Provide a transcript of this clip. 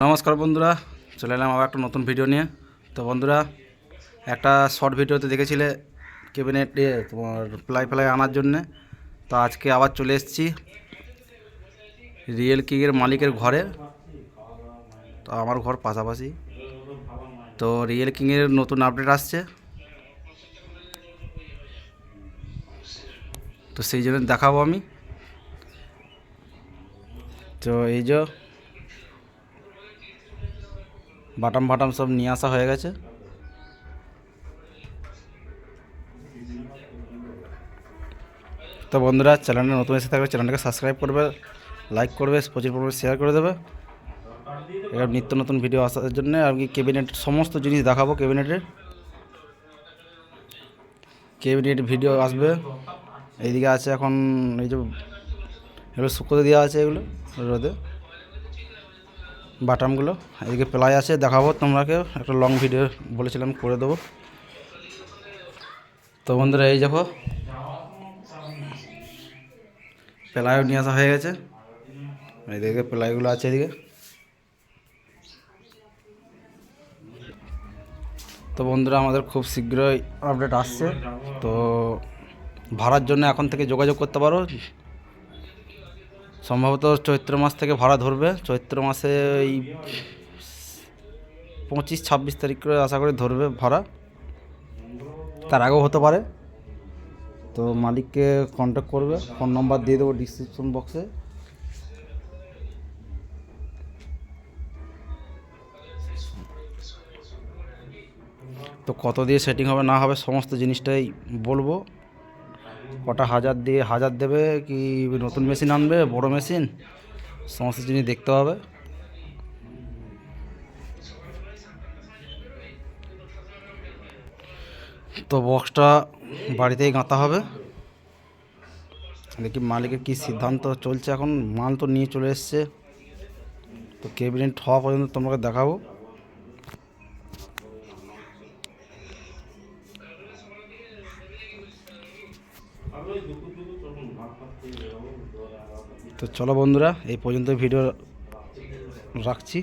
নমস্কার বন্ধুরা, চলে এলাম আবার একটা নতুন ভিডিও নিয়ে। তো বন্ধুরা, একটা শর্ট ভিডিওতে দেখেছিলে ক্যাবিনেট তোমার প্লাই আনার জন্যে। তো আজকে আবার চলে এসেছি রিয়েল কিংয়ের মালিকের ঘরে। তো আমার ঘর পাশাপাশি। তো রিয়েল কিংয়ের নতুন আপডেট আসছে, তো সেই জন্য দেখাবো আমি। তো এই যে বাটাম সব নিয়ে আসা হয়ে গেছে। তো বন্ধুরা, চ্যানেলে নতুন এসে থাকলে চ্যানেলটাকে সাবস্ক্রাইব করবে, লাইক করবে, প্রচুর পরিমাণে শেয়ার করে দেবে। এবার নিত্য নতুন ভিডিও আসার জন্য আর কি ক্যাবিনেটের সমস্ত জিনিস দেখাবো। ক্যাবিনেট ভিডিও আসবে। এইদিকে আছে এখন এই যে এগুলো শুকোতে দেওয়া আছে, এগুলো রোদে বাটামগুলো। এদিকে প্লাই আছে, দেখাবো তোমরাকে একটা লং ভিডিও বলেছিলাম করে দেবো। তো বন্ধুরা, এই দেখো প্লাইও নিয়ে আসা হয়ে গেছে। এইদিকে প্লাইগুলো আছে এদিকে। তো বন্ধুরা, আমাদের খুব শীঘ্রই আপডেট আসছে। তো ভাড়ার জন্য এখন থেকে যোগাযোগ করতে পারো। সম্ভবত চৈত্র মাস থেকে ভাড়া ধরবে। চৈত্র মাসে এই 25-26 তারিখ করে আশা করি ধরবে ভাড়া, তার আগেও হতে পারে। তো মালিককে কন্ট্যাক্ট করবে, ফোন নাম্বার দিয়ে দেবো ডিসক্রিপশন বক্সে। তো কত দিয়ে সেটিং হবে না হবে সমস্ত জিনিসটাই বলবো। কটা হাজার দেবে, কি নতুন মেশিন আনবে, বড় মেশিন, সমস্ত জিনিস দেখতে হবে। তো বক্সটা বাড়িতেই গাঁথা হবে। দেখি মালিকের কী সিদ্ধান্ত চলছে। এখন মাল তো নিয়ে চলে এসছে। তো ক্যাবিনেট হওয়া পর্যন্ত তোমাকে দেখাবো। তো চলো বন্ধুরা, এই পর্যন্ত ভিডিও রাখছি।